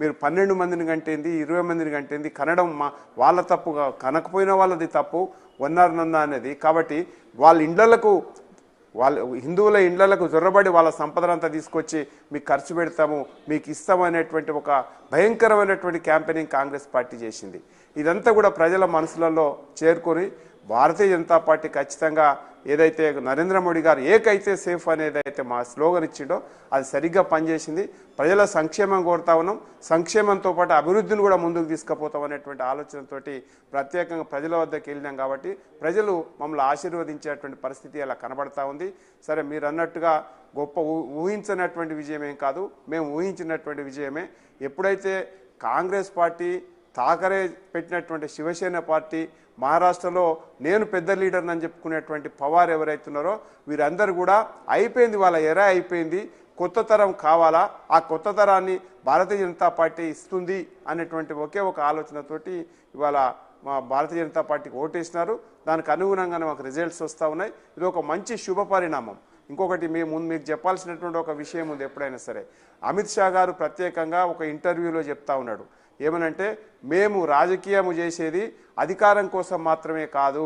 మీరు 12 మందిని కంటేంది 20 మందిని కంటేంది కనడం వాళ్ళ తప్పుగా కనకపోయిన వాళ్ళది తప్పు వన్నారనన్న అనేది. కాబట్టి వాళ్ళ ఇండ్లకు వాళ్ళు హిందువుల ఇండ్లకు జొర్రబడి వాళ్ళ సంపదనంతా తీసుకొచ్చి మీకు ఖర్చు పెడతాము మీకు ఇస్తామనేటువంటి ఒక భయంకరమైనటువంటి క్యాంపెయినింగ్ కాంగ్రెస్ పార్టీ చేసింది. ఇదంతా కూడా ప్రజల మనసులలో చేరుకొని భారతీయ జనతా పార్టీ ఖచ్చితంగా ఏదైతే నరేంద్ర మోడీ గారు ఏకైతే సేఫ్ అనేది అయితే మా స్లోగన్ ఇచ్చిండో అది సరిగ్గా పనిచేసింది. ప్రజల సంక్షేమం కోరుతా ఉన్నాం, సంక్షేమంతో పాటు అభివృద్ధిని కూడా ముందుకు తీసుకుపోతాం అనేటువంటి ఆలోచనతోటి ప్రత్యేకంగా ప్రజల వద్దకు వెళ్ళినాం. కాబట్టి ప్రజలు మమ్మల్ని ఆశీర్వదించేటువంటి పరిస్థితి అలా కనబడతా ఉంది. సరే మీరు అన్నట్టుగా గొప్ప ఊహించినటువంటి విజయం ఏం కాదు, మేము ఊహించినటువంటి విజయమే. ఎప్పుడైతే కాంగ్రెస్ పార్టీ ఠాకరే పెట్టినటువంటి శివసేన పార్టీ మహారాష్ట్రలో నేను పెద్ద లీడర్ అని చెప్పుకునేటువంటి పవార్ ఎవరైతున్నారో వీరందరూ కూడా అయిపోయింది, వాళ్ళ ఎరా అయిపోయింది, కొత్త తరం కావాలా, ఆ కొత్త తరాన్ని భారతీయ జనతా పార్టీ ఇస్తుంది అనేటువంటి ఒకే ఒక ఆలోచనతోటి ఇవాళ మా భారతీయ జనతా పార్టీకి ఓటేసినారు. దానికి అనుగుణంగానే మాకు రిజల్ట్స్ వస్తూ ఉన్నాయి. ఇది ఒక మంచి శుభ పరిణామం. ఇంకొకటి మీకు చెప్పాల్సినటువంటి ఒక విషయం ఉంది. ఎప్పుడైనా సరే అమిత్ షా గారు ప్రత్యేకంగా ఒక ఇంటర్వ్యూలో చెప్తా ఉన్నాడు ఏమనంటే, మేము రాజకీయం చేసేది అధికారం కోసం మాత్రమే కాదు,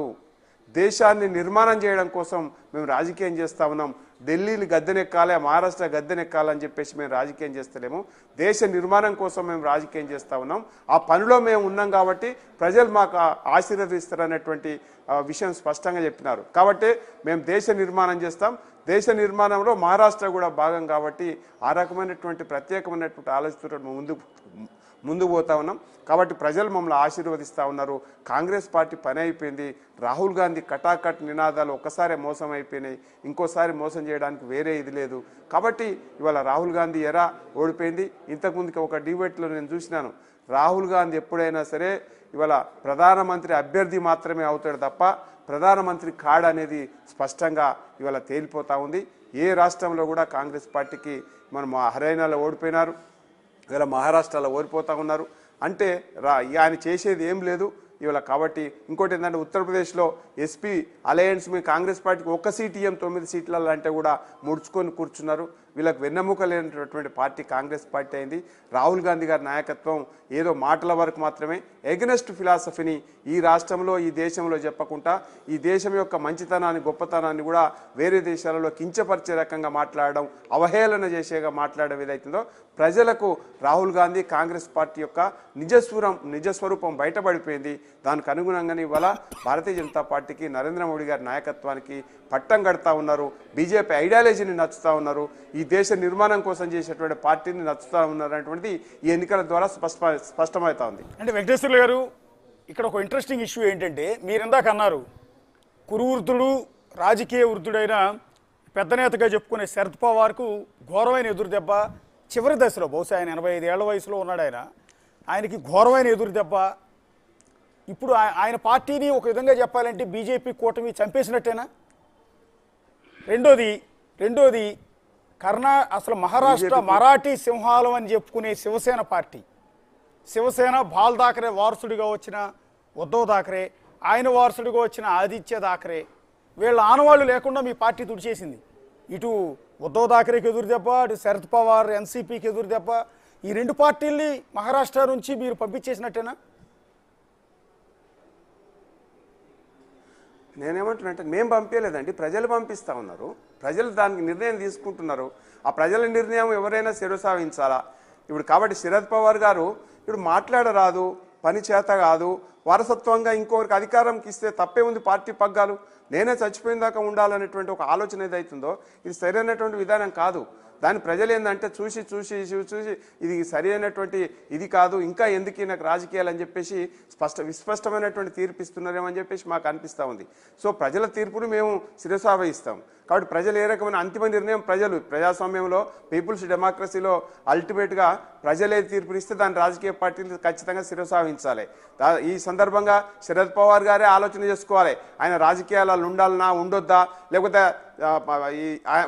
దేశాన్ని నిర్మాణం చేయడం కోసం మేము రాజకీయం చేస్తూ ఉన్నాం. ఢిల్లీని గద్దెనెక్కాలి, మహారాష్ట్ర గద్దెనెక్కాలని చెప్పేసి మేము రాజకీయం చేస్తలేము, దేశ నిర్మాణం కోసం మేము రాజకీయం చేస్తూ ఉన్నాం. ఆ పనిలో మేము ఉన్నాం కాబట్టి ప్రజలు మాకు ఆశీర్వదిస్తారనేటువంటి విషయం స్పష్టంగా చెప్పినారు. కాబట్టి మేము దేశ నిర్మాణం చేస్తాం, దేశ నిర్మాణంలో మహారాష్ట్ర కూడా భాగం కాబట్టి ఆ రకమైనటువంటి ప్రత్యేకమైనటువంటి ఆలోచనతో ముందుకు పోతా ఉన్నాం. కాబట్టి ప్రజలు మమ్మల్ని ఆశీర్వదిస్తూ ఉన్నారు. కాంగ్రెస్ పార్టీ పని అయిపోయింది. రాహుల్ గాంధీ కటాకట్ నినాదాలు ఒక్కసారి మోసం అయిపోయినాయి, ఇంకోసారి మోసం చేయడానికి వేరే ఇది లేదు. కాబట్టి ఇవాళ రాహుల్ గాంధీ ఎరా ఓడిపోయింది. ఇంతకుముందుకి ఒక డిబేట్లో నేను చూసినాను, రాహుల్ గాంధీ ఎప్పుడైనా సరే ఇవాళ ప్రధానమంత్రి అభ్యర్థి మాత్రమే అవుతాడు తప్ప ప్రధానమంత్రి కాడనేది స్పష్టంగా ఇవాళ తేలిపోతూ ఉంది. ఏ రాష్ట్రంలో కూడా కాంగ్రెస్ పార్టీకి మనం హర్యానాలో ఓడిపోయినారు, ఇవాళ మహారాష్ట్రలో ఓడిపోతూ ఉన్నారు. అంటే ఆయన చేసేది ఏం లేదు ఇవాళ. కాబట్టి ఇంకోటి ఏంటంటే ఉత్తరప్రదేశ్లో ఎస్పీ అలయన్స్ మీ కాంగ్రెస్ పార్టీకి 1 సీటు ఇయ్యం 9 సీట్లలో అంటే కూడా ముడుచుకొని కూర్చున్నారు. వీళ్ళకి వెన్నెముక లేనటువంటి పార్టీ కాంగ్రెస్ పార్టీ అయింది. రాహుల్ గాంధీ గారి నాయకత్వం ఏదో మాటల వరకు మాత్రమే ఎగనెస్ట్ ఫిలాసఫీని ఈ రాష్ట్రంలో ఈ దేశంలో చెప్పకుండా ఈ దేశం యొక్క మంచితనాన్ని గొప్పతనాన్ని కూడా వేరే దేశాలలో కించపరిచే రకంగా మాట్లాడడం, అవహేళన చేసేగా మాట్లాడడం ఏదైతుందో ప్రజలకు రాహుల్ గాంధీ కాంగ్రెస్ పార్టీ యొక్క నిజస్వరూపం బయటపడిపోయింది. దానికి అనుగుణంగానే ఇవాళ భారతీయ జనతా పార్టీకి నరేంద్ర మోడీ గారి నాయకత్వానికి పట్టం కడతా ఉన్నారు. బీజేపీ ఐడియాలజీని నచ్చుతూ ఉన్నారు. ఈ దేశ నిర్మాణం కోసం చేసేటువంటి పార్టీని నచ్చుతూ ఉన్నారు అనేటువంటిది ఈ ఎన్నికల ద్వారా స్పష్టమవుతా ఉంది. అంటే వెంకటేశ్వర్లు గారు, ఇక్కడ ఒక ఇంట్రెస్టింగ్ ఇష్యూ ఏంటంటే, మీరు ఇందాక అన్నారు కురువృద్ధుడు రాజకీయ వృద్ధుడైన పెద్ద నేతగా చెప్పుకునే శరద్ పవార్కు ఘోరమైన ఎదురు దెబ్బ చివరి దశలో, బహుశా ఆయన 85 ఏళ్ల వయసులో ఉన్నాడు, ఆయనకి ఘోరమైన ఎదురు దెబ్బ. ఇప్పుడు ఆయన పార్టీని ఒక విధంగా చెప్పాలంటే బీజేపీ కూటమి చంపేసినట్టేనా? రెండోది అసలు మహారాష్ట్ర మరాఠీ సింహాలం అని చెప్పుకునే శివసేన పార్టీ, శివసేన బాల్ ఠాకరే వారసుడిగా వచ్చిన ఉద్ధవ్ ఠాకరే, ఆయన వారసుడిగా వచ్చిన ఆదిత్య ఠాకరే, వీళ్ళ ఆనవాళ్ళు లేకుండా మీ పార్టీ తుడిచేసింది. ఇటు ఉద్ధవ్ ఠాకరేకి ఎదురు దెబ్బ, అటు శరద్ పవార్ ఎన్సీపీకి ఎదురు దెబ్బ. ఈ 2 పార్టీల్ని మహారాష్ట్ర నుంచి మీరు పంపించేసినట్టేనా? నేనేమంటున్నానంటే మేము పంపించలేదండి, ప్రజలు పంపిస్తూ ఉన్నారు. ప్రజలు దానికి నిర్ణయం తీసుకుంటున్నారు. ఆ ప్రజల నిర్ణయం ఎవరైనా శిరసావించాలా. ఇప్పుడు కాబట్టి శరద్ పవార్ గారు ఇప్పుడు మాట్లాడరాదు, పని చేత కాదు, వారసత్వంగా ఇంకొకరికి అధికారంకి ఇస్తే తప్పే ఉంది. పార్టీ పగ్గాలు నేనే చచ్చిపోయిన దాకా ఉండాలనేటువంటి ఒక ఆలోచన ఏదైతుందో ఇది సరైనటువంటి విధానం కాదు. దాని ప్రజలు ఏంటంటే చూసి ఇది సరి అయినటువంటి ఇది కాదు, ఇంకా ఎందుకు నాకు రాజకీయాలు అని చెప్పేసి విస్పష్టమైనటువంటి తీర్పు ఇస్తున్నారేమని చెప్పేసి మాకు అనిపిస్తూ ఉంది. సో ప్రజల తీర్పును మేము శిరసావహిస్తాం. కాబట్టి ప్రజలు ఏ రకమైన అంతిమ నిర్ణయం ప్రజాస్వామ్యంలో పీపుల్స్ డెమోక్రసీలో అల్టిమేట్గా ప్రజలే తీర్పునిస్తే దాని రాజకీయ పార్టీలు ఖచ్చితంగా శిరసావహించాలి. ఈ సందర్భంగా శరద్ పవార్ గారే ఆలోచన చేసుకోవాలి, ఆయన రాజకీయాలలో ఉండాలన్నా ఉండొద్దా, లేకపోతే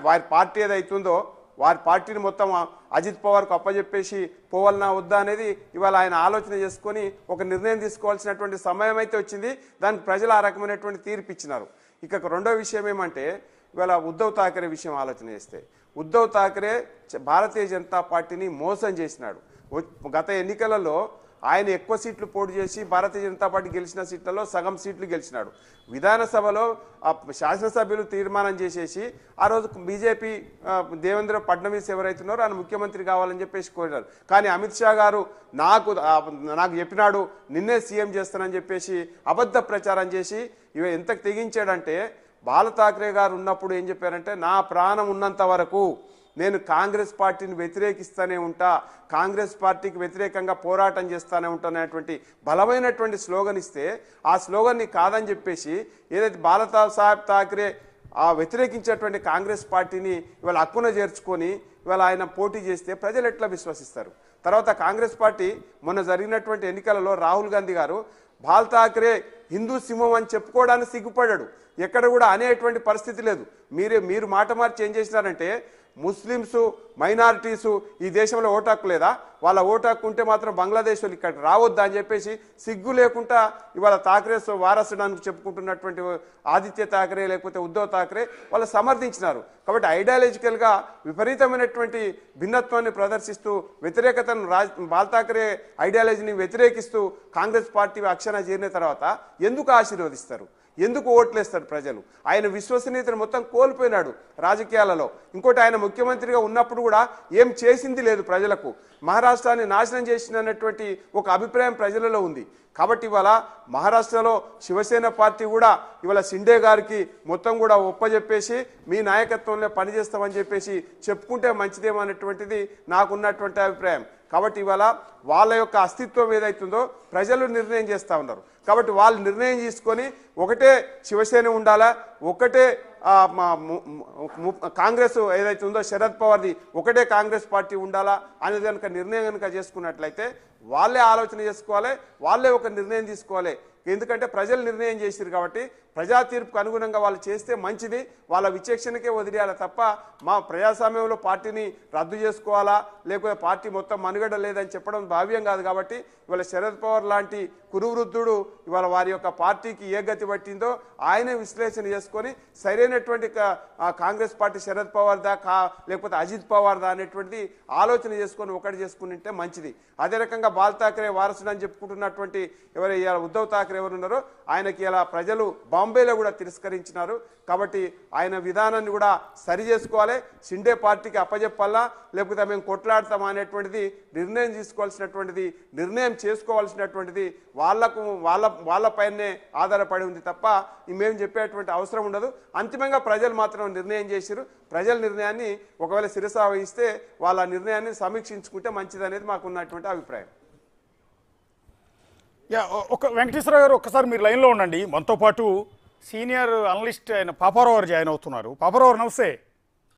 వారి పార్టీ ఏదైతుందో వారి పార్టీని మొత్తం అజిత్ పవార్కు అప్పచెప్పేసి పోవాలన్నా వద్దా అనేది ఇవాళ ఆయన ఆలోచన చేసుకొని ఒక నిర్ణయం తీసుకోవాల్సినటువంటి సమయం అయితే వచ్చింది. దానికి ప్రజలు ఆ రకమైనటువంటి తీర్పు ఇచ్చినారు. ఇక రెండో విషయం ఏమంటే, ఇవాళ ఉద్ధవ్ ఠాకరే విషయం ఆలోచన చేస్తే ఉద్ధవ్ ఠాకరే భారతీయ జనతా పార్టీని మోసం చేసినాడు. గత ఎన్నికలలో ఆయన ఎక్కువ సీట్లు పోటీ చేసి భారతీయ జనతా పార్టీ గెలిచిన సీట్లలో సగం సీట్లు గెలిచినాడు. విధానసభలో శాసనసభ్యులు తీర్మానం చేసేసి ఆ రోజు బీజేపీ దేవేంద్ర ఫడ్నవీస్ ఎవరైతున్నారో ఆయన ముఖ్యమంత్రి కావాలని చెప్పేసి కోరినారు. కానీ అమిత్ షా గారు నాకు చెప్పినాడు నిన్నే సీఎం చేస్తానని చెప్పేసి అబద్ధ ప్రచారం చేసి ఇవి ఎంత తెగించాడంటే, బాల ఠాక్రే గారు ఉన్నప్పుడు ఏం చెప్పారంటే, నా ప్రాణం ఉన్నంత వరకు నేను కాంగ్రెస్ పార్టీని వ్యతిరేకిస్తూనే ఉంటా, కాంగ్రెస్ పార్టీకి వ్యతిరేకంగా పోరాటం చేస్తూనే ఉంటాననేటువంటి బలమైనటువంటి స్లోగన్ ఇస్తే, ఆ స్లోగన్ని కాదని చెప్పేసి ఏదైతే బాలసాహెబ్ ఠాక్రే వ్యతిరేకించేటువంటి కాంగ్రెస్ పార్టీని ఇవాళ హక్కున చేర్చుకొని ఇవాళ ఆయన పోటీ చేస్తే ప్రజలు ఎట్లా విశ్వసిస్తారు? తర్వాత కాంగ్రెస్ పార్టీ మొన్న జరిగినటువంటి ఎన్నికలలో రాహుల్ గాంధీ గారు బాల్ ఠాక్రే హిందూ సింహం అని చెప్పుకోవడానికి సిగ్గుపడ్డాడు. ఎక్కడ కూడా అనేటువంటి పరిస్థితి లేదు. మీరు మాట మార్చి ఏం చేసినారంటే, ముస్లిమ్స్ మైనారిటీసు ఈ దేశంలో ఓటాకు లేదా, వాళ్ళ ఓటాకు ఉంటే మాత్రం బంగ్లాదేశ్ వాళ్ళు ఇక్కడికి రావద్దా అని చెప్పేసి సిగ్గు లేకుండా ఇవాళ ఠాక్రే వారసుడానికి చెప్పుకుంటున్నటువంటి ఆదిత్య ఠాక్రే లేకపోతే ఉద్ధవ్ ఠాక్రే వాళ్ళు సమర్థించినారు. కాబట్టి ఐడియాలజికల్గా విపరీతమైనటువంటి భిన్నత్వాన్ని ప్రదర్శిస్తూ వ్యతిరేకతను బాల్ ఠాక్రే ఐడియాలజీని వ్యతిరేకిస్తూ కాంగ్రెస్ పార్టీ అక్షర చేరిన తర్వాత ఎందుకు ఆశీర్వదిస్తారు? ఎందుకు ఓట్లేస్తాడు? ప్రజలు ఆయన విశ్వసనీయతను మొత్తం కోల్పోయినాడు రాజకీయాలలో. ఇంకోటి, ఆయన ముఖ్యమంత్రిగా ఉన్నప్పుడు కూడా ఏం చేసింది లేదు ప్రజలకు. మహారాష్ట్రాన్ని నాశనం చేసినటువంటి ఒక అభిప్రాయం ప్రజలలో ఉంది. కాబట్టి ఇవాళ మహారాష్ట్రలో శివసేన పార్టీ కూడా ఇవాళ షిండే గారికి మొత్తం కూడా ఒప్పజెప్పేసి మీ నాయకత్వంలో పనిచేస్తామని చెప్పేసి చెప్పుకుంటే మంచిదేమో అనేటువంటిది నాకున్నటువంటి అభిప్రాయం. కాబట్టి ఇవాళ వాళ్ళ యొక్క అస్తిత్వం ఏదైతుందో ప్రజలు నిర్ణయం చేస్తూ ఉన్నారు. కాబట్టి వాళ్ళు నిర్ణయం తీసుకొని ఒకటే శివసేన ఉండాలా, ఒకటే కాంగ్రెస్ ఏదైతే ఉందో శరద్ పవార్ది ఒకటే కాంగ్రెస్ పార్టీ ఉండాలా అనేది కనుక నిర్ణయం కనుక చేసుకున్నట్లయితే వాళ్ళే ఆలోచన చేసుకోవాలి, వాళ్ళే ఒక నిర్ణయం తీసుకోవాలి. ఎందుకంటే ప్రజలు నిర్ణయం చేశారు కాబట్టి ప్రజా తీర్పుకు అనుగుణంగా వాళ్ళు చేస్తే మంచిది, వాళ్ళ విచక్షణకే వదిలేయాలి తప్ప మా ప్రజాస్వామ్యంలో పార్టీని రద్దు చేసుకోవాలా లేకపోతే పార్టీ మొత్తం మనుగడ లేదని చెప్పడం భావ్యం కాదు. కాబట్టి ఇవాళ శరద్ పవార్ లాంటి కురువృద్ధుడు ఇవాళ వారి యొక్క పార్టీకి ఏ గతి పట్టిందో ఆయనే విశ్లేషణ చేసుకొని సరైనటువంటి కాంగ్రెస్ పార్టీ శరద్ పవార్ దా లేకపోతే అజిత్ పవార్ దా అనేటువంటిది ఆలోచన చేసుకొని ఒకటి చేసుకుంటే మంచిది. అదే రకంగా బాల్ ఠాక్రే వారసుడు అని చెప్పుకుంటున్నటువంటి ఎవరు ఉద్ధవ్ ఠాక్రే ఎవరు ఉన్నారో ఆయనకి ఇలా ప్రజలు బాంబేలో కూడా తిరస్కరించినారు. కాబట్టి ఆయన విధానాన్ని కూడా సరి చేసుకోవాలి, షిండే పార్టీకి అప్పజెప్పాలా లేకపోతే మేము కొట్లాడతామా అనేటువంటిది నిర్ణయం తీసుకోవాల్సినటువంటిది, నిర్ణయం చేసుకోవాల్సినటువంటిది వాళ్ళపైనే ఆధారపడి ఉంది తప్ప మేము చెప్పేటువంటి అవసరం ఉండదు. అంతిమంగా ప్రజలు మాత్రం నిర్ణయం చేశారు. ప్రజల నిర్ణయాన్ని ఒకవేళ శిరస వహిస్తే వాళ్ళ నిర్ణయాన్ని సమీక్షించుకుంటే మంచిదనేది మాకున్నటువంటి అభిప్రాయం. ఒక వెంకటేశ్వరరావు గారు ఒక్కసారి మీరు లైన్లో ఉండండి. మనతో పాటు సీనియర్ అనలిస్ట్ ఆయన పాపారావు గారు జాయిన్ అవుతున్నారు. పాపారావు నమస్తే.